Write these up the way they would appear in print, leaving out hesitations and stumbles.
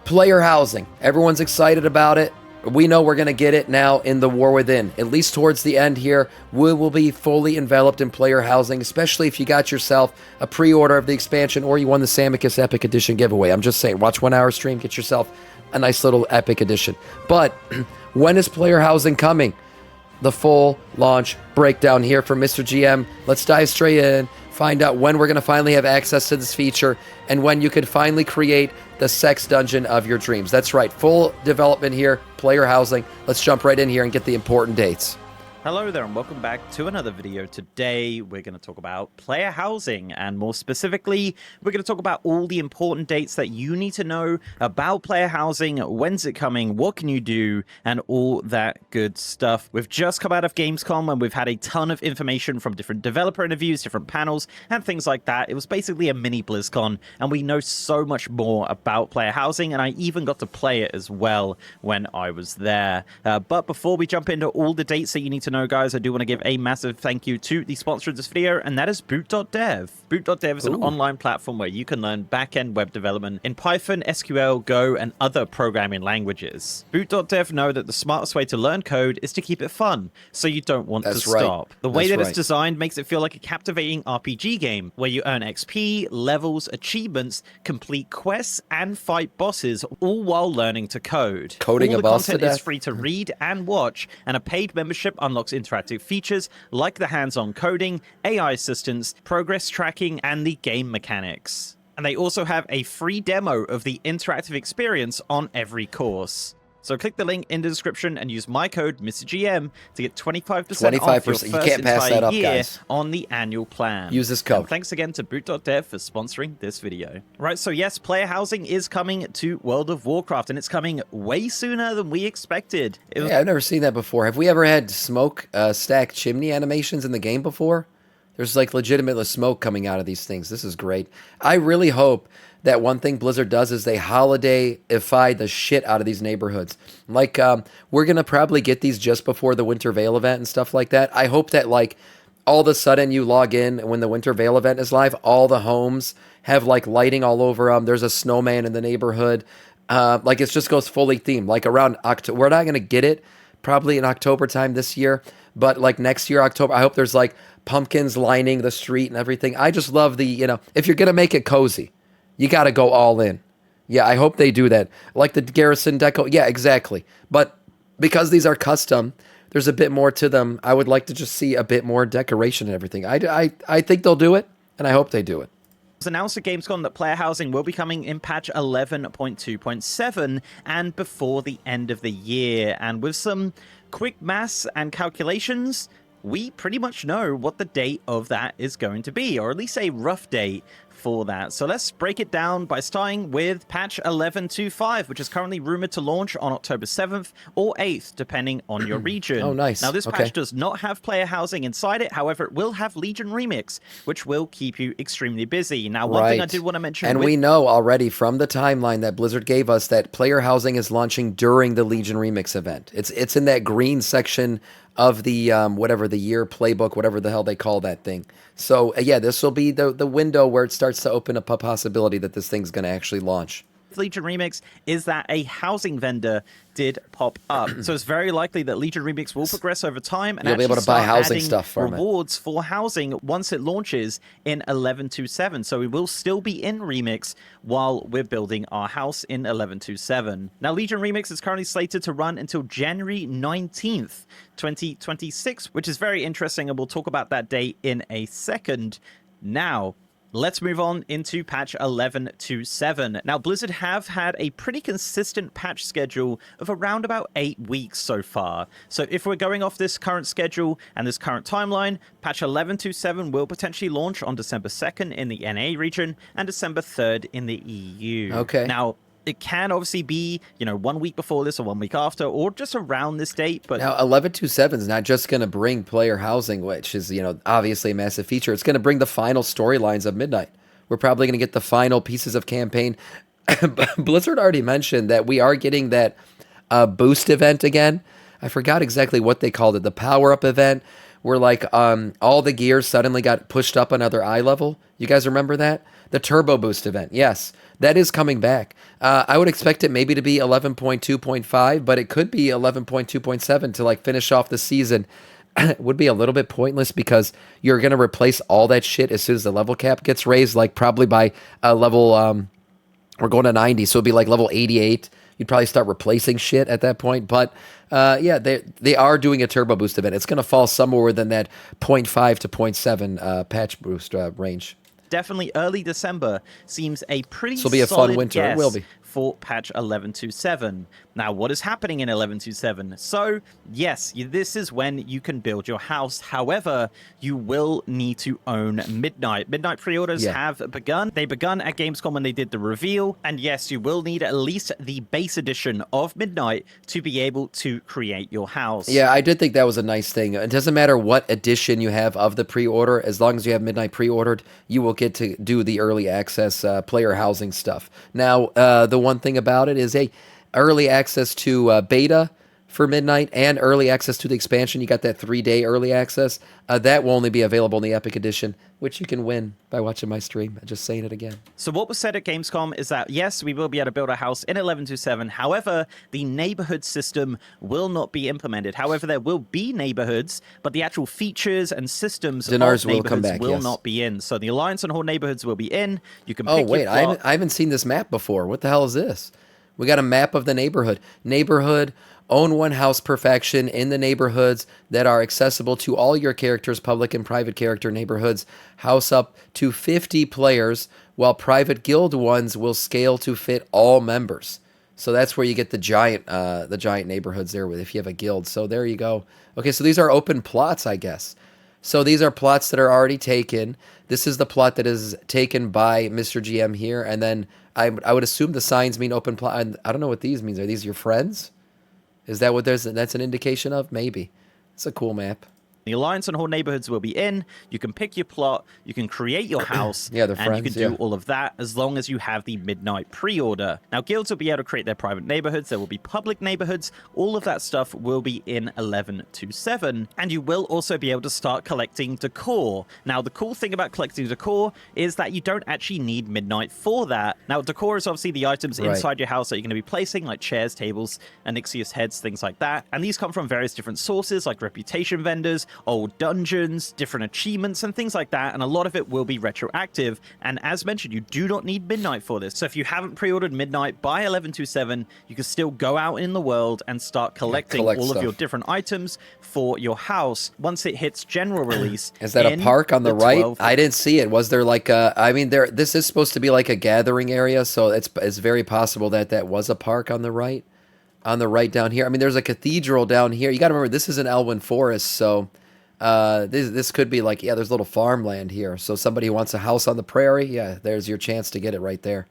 Player housing. Everyone's excited about it. We know we're going to get it now in the War Within. At least towards the end here, we will be fully enveloped in player housing, especially if you got yourself a pre-order of the expansion or you won the Samiccus Epic Edition giveaway. I'm just saying, watch 1 hour stream, get yourself a nice little Epic Edition. But when is player housing coming? The full launch breakdown here from Mr. GM. Let's dive straight in, find out when we're going to finally have access to this feature and when you could finally create the sex dungeon of your dreams. That's right, full development here, player housing. Let's jump right in here and get the important dates. Hello there and welcome back to another video. Today we're going to talk about player housing, and more specifically we're going to talk about all the important dates that you need to know about player housing, when's it coming, what can you do, and all that good stuff. We've just come out of Gamescom and we've had a ton of information from different developer interviews, different panels and things like that. It was basically a mini BlizzCon and we know so much more about player housing, and I even got to play it as well when I was there. But before we jump into all the dates that you need to know, guys, I do want to give a massive thank you to the sponsor of this video, and that is boot.dev. Boot.dev is an online platform where you can learn back-end web development in Python, SQL, Go, and other programming languages. Boot.dev know that the smartest way to learn code is to keep it fun, so you don't want to stop. The way that it's designed makes it feel like a captivating RPG game, where you earn XP, levels, achievements, complete quests, and fight bosses, all while learning to code. Coding all a boss the to content is death. free to read and watch, and a paid membership unlocks interactive features like the hands-on coding, AI assistance, progress tracking, and the game mechanics. And they also have a free demo of the interactive experience on every course. So click the link in the description and use my code MrGM to get 25% off your first You can't pass that up, year guys. on the annual plan. Use this code. And thanks again to boot.dev for sponsoring this video. Right, so yes, player housing is coming to World of Warcraft, and it's coming way sooner than we expected. Yeah, I've never seen that before. Have we ever had smoke stack chimney animations in the game before? There's like legitimate smoke coming out of these things. This is great. I really hope that one thing Blizzard does is they holiday-ify the shit out of these neighborhoods. Like, we're going to probably get these just before the Winter Veil event and stuff like that. I hope that, like, all of a sudden you log in when the Winter Veil event is live, all the homes have, like, lighting all over them. There's a snowman in the neighborhood. Like, it just goes fully themed. Like, around October. We're not going to get it probably in October time this year, but, like, next year, October, I hope there's, like, pumpkins lining the street and everything. I just love the, you know, if you're going to make it cozy, you got to go all in. Yeah, I hope they do that. Like the Garrison deco. Yeah, exactly. But because these are custom, there's a bit more to them. I would like to just see a bit more decoration and everything. I think they'll do it, and I hope they do it. It was announced at Gamescom that player housing will be coming in patch 11.2.7 and before the end of the year. And with some quick maths and calculations, we pretty much know what the date of that is going to be, or at least a rough date for that. So let's break it down by starting with patch 11.2.5, which is currently rumored to launch on October 7th or 8th, depending on your region. Oh, nice. Now, this patch does not have player housing inside it. However, it will have Legion Remix, which will keep you extremely busy. Now, one thing I did want to mention... And we know already from the timeline that Blizzard gave us that player housing is launching during the Legion Remix event. It's in that green section of the, whatever, the year playbook, whatever the hell they call that thing. So, yeah, this will be the window where it starts to open up a possibility that this thing's going to actually launch. Legion Remix is that a housing vendor did pop up. So it's very likely that Legion Remix will progress over time and you'll be able to buy housing stuff from rewards for housing once it launches in 11.2.7. So we will still be in Remix while we're building our house in 11.2.7. Now, Legion Remix is currently slated to run until January 19th, 2026, which is very interesting, and we'll talk about that date in a second. Now, let's move on into patch 11.2.7. Now, Blizzard have had a pretty consistent patch schedule of around about 8 weeks so far. So if we're going off this current schedule and this current timeline, patch 11.2.7 will potentially launch on December 2nd in the NA region and December 3rd in the EU. Okay. Now, it can obviously be, 1 week before this or 1 week after, or just around this date. But now 11.2.7 is not just going to bring player housing, which is, obviously a massive feature. It's going to bring the final storylines of Midnight. We're probably going to get the final pieces of campaign. Blizzard already mentioned that we are getting that boost event again. I forgot exactly what they called it. The power-up event where, like, all the gears suddenly got pushed up another eye level. You guys remember that? The Turbo Boost event, yes. that is coming back. I would expect it maybe to be 11.2.5, but it could be 11.2.7 to like finish off the season. It would be a little bit pointless because you're going to replace all that shit as soon as the level cap gets raised, like probably by level, we're going to 90, so it'd be like level 88. You'd probably start replacing shit at that point. But yeah, they are doing a turbo boost event. It's going to fall somewhere within that 0.5 to 0.7 patch boost range. Definitely early December seems a pretty This will be a solid fun winter. It will be. for patch 11.2.7. Now, what is happening in 11.2.7? So, yes, this is when you can build your house. However, you will need to own Midnight. Midnight pre-orders have begun. They begun at Gamescom when they did the reveal. And yes, you will need at least the base edition of Midnight to be able to create your house. Yeah, I did think that was a nice thing. It doesn't matter what edition you have of the pre-order. As long as you have Midnight pre-ordered, you will get to do the early access player housing stuff. Now, the one thing about it is early access to beta for Midnight and early access to the expansion. You got that 3-day early access. That will only be available in the Epic Edition, which you can win by watching my stream. Just saying it again. So what was said at Gamescom is that, yes, we will be able to build a house in 11.2.7. However, the neighborhood system will not be implemented. However, there will be neighborhoods, but the actual features and systems of neighborhoods will not be in. So the Alliance and Horde neighborhoods will be in. You can pick your plot. I haven't seen this map before. What the hell is this? We got a map of the neighborhood. Neighborhood, own one house perfection in the neighborhoods that are accessible to all your characters, public and private character neighborhoods. House up to 50 players, while private guild ones will scale to fit all members. So that's where you get the giant neighborhoods there if you have a guild. So there you go. Okay, so these are open plots, I guess. So these are plots that are already taken. This is the plot that is taken by Mr. GM here, and then I would assume the signs mean open plot. I don't know what these means. Are these your friends? Is that what that's an indication of? Maybe. It's a cool map. The Alliance and Horde neighborhoods will be in. You can pick your plot. You can create your house. Yeah, they're and friends, you can do all of that as long as you have the Midnight pre-order. Now, guilds will be able to create their private neighborhoods. There will be public neighborhoods. All of that stuff will be in 11.2.7. And you will also be able to start collecting decor. Now, the cool thing about collecting decor is that you don't actually need Midnight for that. Now, decor is obviously the items inside your house that you're going to be placing, like chairs, tables, Onyxius heads, things like that. And these come from various different sources, like reputation vendors, old dungeons, different achievements, and things like that, and a lot of it will be retroactive. And as mentioned, you do not need Midnight for this. So if you haven't pre-ordered Midnight by 11.2.7, you can still go out in the world and start collecting all of your different items for your house once it hits general release. Is that a park on the right? I didn't see it. Was there like a, I mean, this is supposed to be like a gathering area, so it's very possible that that was a park on the right. On the right down here. I mean, there's a cathedral down here. You got to remember, this is an Elwyn Forest, so this could be like, there's a little farmland here. So somebody who wants a house on the prairie, there's your chance to get it right there.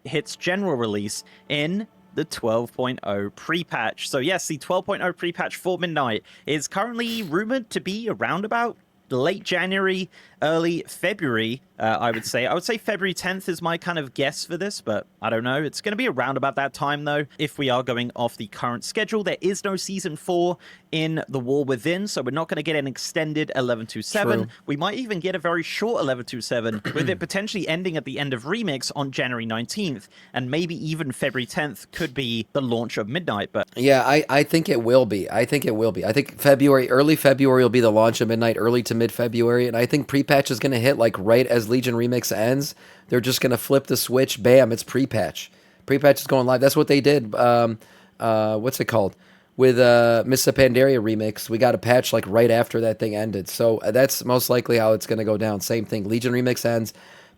Hits general release in the 12.0 pre-patch. So yes, the 12.0 pre-patch for Midnight is currently rumored to be around about late January, early February, I would say. I would say February 10th is my kind of guess for this, but I don't know. It's going to be around about that time, though, if we are going off the current schedule. There is no Season 4 in The War Within, so we're not going to get an extended 11.2.7. We might even get a very short 11.2.7, with it potentially ending at the end of Remix on January 19th, and maybe even February 10th could be the launch of Midnight. But yeah, I think it will be. I think early February will be the launch of Midnight, early to mid-February, and I think pre-patch is going to hit like right as Legion Remix ends. They're just going to flip the switch, bam, it's pre-patch. Pre-patch is going live. That's what they did. What's it called? With Miss Pandaria Remix, we got a patch like right after that thing ended. So that's most likely how it's going to go down. Same thing. Legion Remix ends,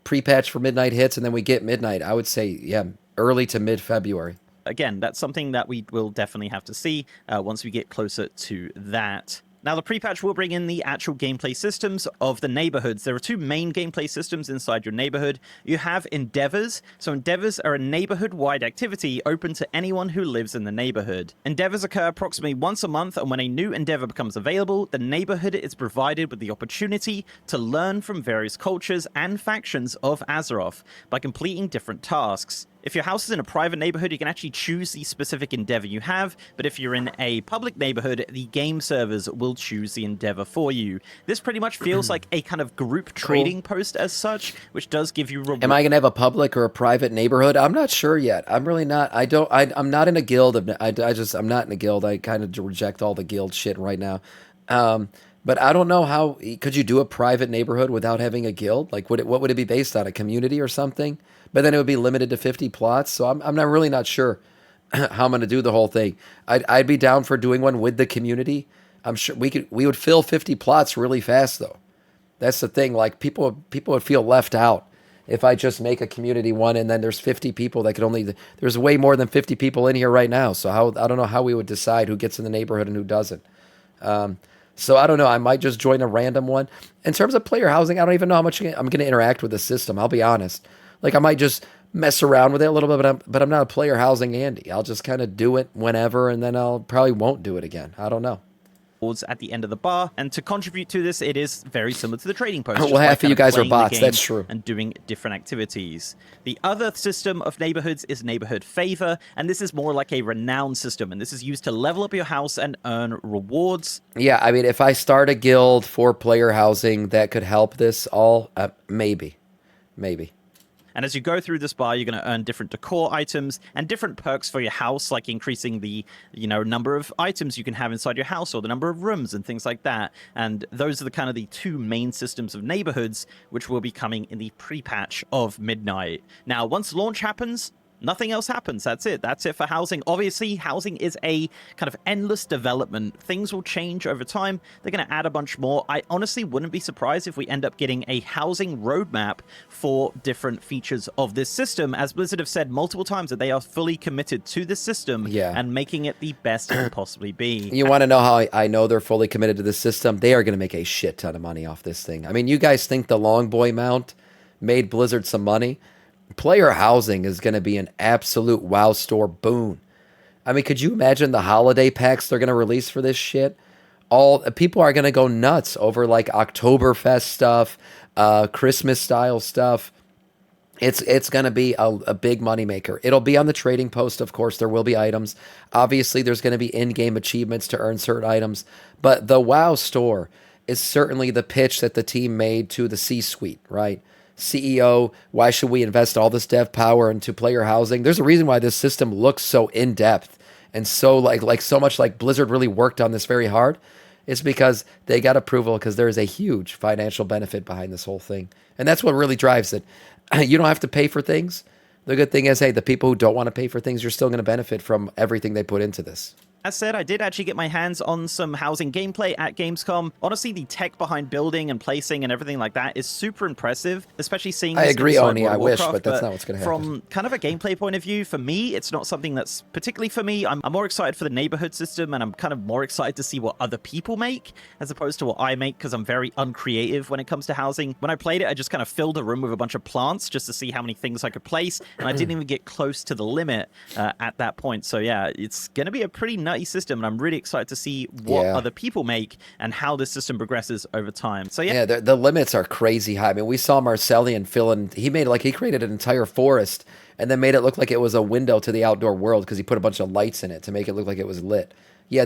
pre-patch for Midnight hits, and then we get Midnight. I would say, early to mid-February. Again, that's something that we will definitely have to see once we get closer to that. Now, the pre-patch will bring in the actual gameplay systems of the neighborhoods. There are two main gameplay systems inside your neighborhood. You have endeavors. So endeavors are a neighborhood-wide activity open to anyone who lives in the neighborhood. Endeavors occur approximately once a month, and when a new endeavor becomes available, the neighborhood is provided with the opportunity to learn from various cultures and factions of Azeroth by completing different tasks. If your house is in a private neighborhood, you can actually choose the specific endeavor you have, but if you're in a public neighborhood, the game servers will choose the endeavor for you. This pretty much feels like a kind of group trading post as such, which does give you rewards. Am I gonna have a public or a private neighborhood? I'm not sure yet. I'm really not. I'm not in a guild. I'm not in a guild. I kind of reject all the guild shit right now. But I don't know how. Could you do a private neighborhood without having a guild? Like, what would it be based on? A community or something? But then it would be limited to 50 plots. So I'm not really not sure how I'm gonna do the whole thing. I'd be down for doing one with the community. I'm sure we would fill 50 plots really fast though. That's the thing. Like people would feel left out if I just make a community one and then there's 50 people that could only. There's way more than 50 people in here right now. So I don't know how we would decide who gets in the neighborhood and who doesn't. So I don't know. I might just join a random one. In terms of player housing, I don't even know how much I'm going to interact with the system. I'll be honest. Like I might just mess around with it a little bit, but I'm not a player housing Andy. I'll just kind of do it whenever, and then I'll probably won't do it again. I don't know. At the end of the bar, and to contribute to this, it is very similar to the trading post. Well, half of you guys are bots. That's true. And doing different activities. The other system of neighborhoods is neighborhood favor, and this is more like a renown system, and this is used to level up your house and earn rewards. Yeah, I mean, if I start a guild for player housing, that could help this all. Maybe. And as you go through this bar, you're going to earn different decor items and different perks for your house, like increasing the, number of items you can have inside your house or the number of rooms and things like that. And those are the kind of the two main systems of neighborhoods, which will be coming in the pre-patch of Midnight. Now, once launch happens, nothing else happens. That's it. That's it for housing. Obviously, housing is a kind of endless development. Things will change over time. They're going to add a bunch more. I honestly wouldn't be surprised if we end up getting a housing roadmap for different features of this system. As Blizzard have said multiple times that they are fully committed to this system and making it the best it can possibly be. You want to know how I know they're fully committed to this system? They are going to make a shit ton of money off this thing. I mean, you guys think the Long Boy mount made Blizzard some money? Player housing is going to be an absolute WoW store boon. I mean, could you imagine the holiday packs they're going to release for this shit? All people are going to go nuts over like Oktoberfest stuff, Christmas style stuff. It's going to be a big moneymaker. It'll be on the trading post, of course. There will be items. Obviously, there's going to be in-game achievements to earn certain items. But the WoW store is certainly the pitch that the team made to the C-suite, right? CEO, why should we invest all this dev power into player housing? There's a reason why this system looks so in-depth and so like so much like Blizzard really worked on this very hard. It's because they got approval because there is a huge financial benefit behind this whole thing. And that's what really drives it. You don't have to pay for things. The good thing is, hey, the people who don't want to pay for things, you're still going to benefit from everything they put into this. As said, I did actually get my hands on some housing gameplay at Gamescom. Honestly, the tech behind building and placing and everything like that is super impressive, especially seeing I this agree, inside Oni. World I of wish, Warcraft, but that's not what's going to happen. From kind of a gameplay point of view, for me, it's not something that's particularly for me. I'm more excited for the neighborhood system, and I'm kind of more excited to see what other people make as opposed to what I make, because I'm very uncreative when it comes to housing. When I played it, I just kind of filled a room with a bunch of plants just to see how many things I could place, and I didn't even get close to the limit at that point. So yeah, it's going to be a pretty nutty system, and I'm really excited to see what other people make and how this system progresses over time. So yeah, the limits are crazy high. I mean, we saw Marcellian fill in. He created an entire forest and then made it look like it was a window to the outdoor world because he put a bunch of lights in it to make it look like it was lit. Yeah,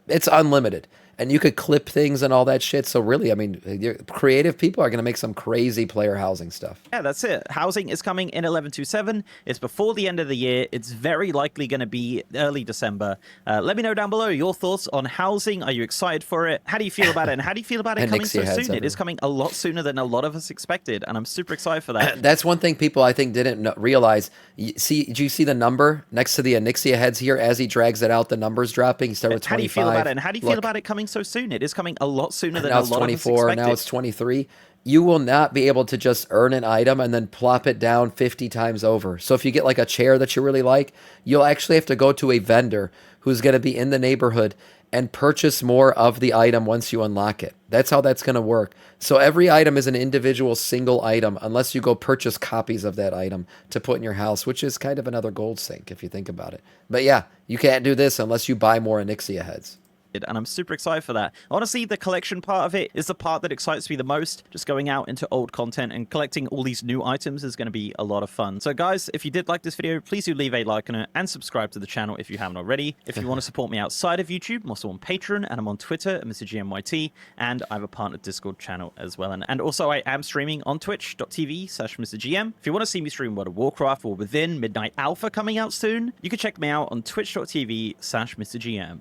it's unlimited. And you could clip things and all that shit. So really, I mean, creative people are going to make some crazy player housing stuff. Yeah, that's it. Housing is coming in 11.27. It's before the end of the year. It's very likely going to be early December. Let me know down below your thoughts on housing. Are you excited for it? How do you feel about it? And how do you feel about it coming so soon? It is coming a lot sooner than a lot of us expected. And I'm super excited for that. That's one thing people, I think, didn't realize. Did you see the number next to the Onyxia heads here? As he drags it out, the number's dropping. He started with 25. How do you feel about it? And how do you feel about it coming so soon? It is coming a lot sooner than a lot of us expected. Now it's 23. You will not be able to just earn an item and then plop it down 50 times over. So if you get like a chair that you really like, you'll actually have to go to a vendor who's going to be in the neighborhood and purchase more of the item once you unlock it. That's how that's going to work. So every item is an individual single item unless you go purchase copies of that item to put in your house, which is kind of another gold sink if you think about it. But yeah, you can't do this unless you buy more Onyxia heads. and I'm super excited for that. Honestly, the collection part of it is the part that excites me the most. Just going out into old content and collecting all these new items is going to be a lot of fun. So guys, if you did like this video, please do leave a like on it and subscribe to the channel if you haven't already. If you want to support me outside of YouTube, I'm also on Patreon and I'm on Twitter at MrGMYT, and I have a partner Discord channel as well. And also I am streaming on twitch.tv/MrGM. If you want to see me stream World of Warcraft or Within Midnight Alpha coming out soon, you can check me out on twitch.tv/MrGM.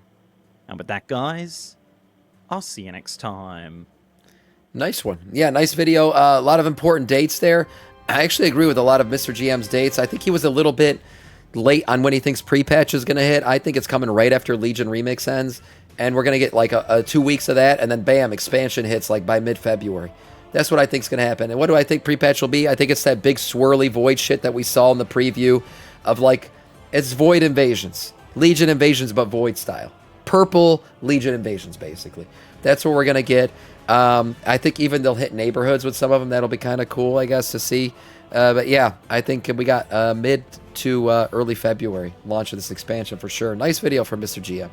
And with that, guys, I'll see you next time. Nice one. Yeah, nice video. A lot of important dates there. I actually agree with a lot of Mr. GM's dates. I think he was a little bit late on when he thinks pre-patch is going to hit. I think it's coming right after Legion Remix ends, and we're going to get like a 2 weeks of that, and then bam, expansion hits like by mid-February. That's what I think is going to happen. And what do I think pre-patch will be? I think it's that big swirly void shit that we saw in the preview of like, it's void invasions. Legion invasions, but void style. Purple Legion invasions, basically. That's what we're going to get. I think even they'll hit neighborhoods with some of them. That'll be kind of cool, I guess, to see. But yeah, I think we got mid to early February launch of this expansion for sure. Nice video from Mr. GM.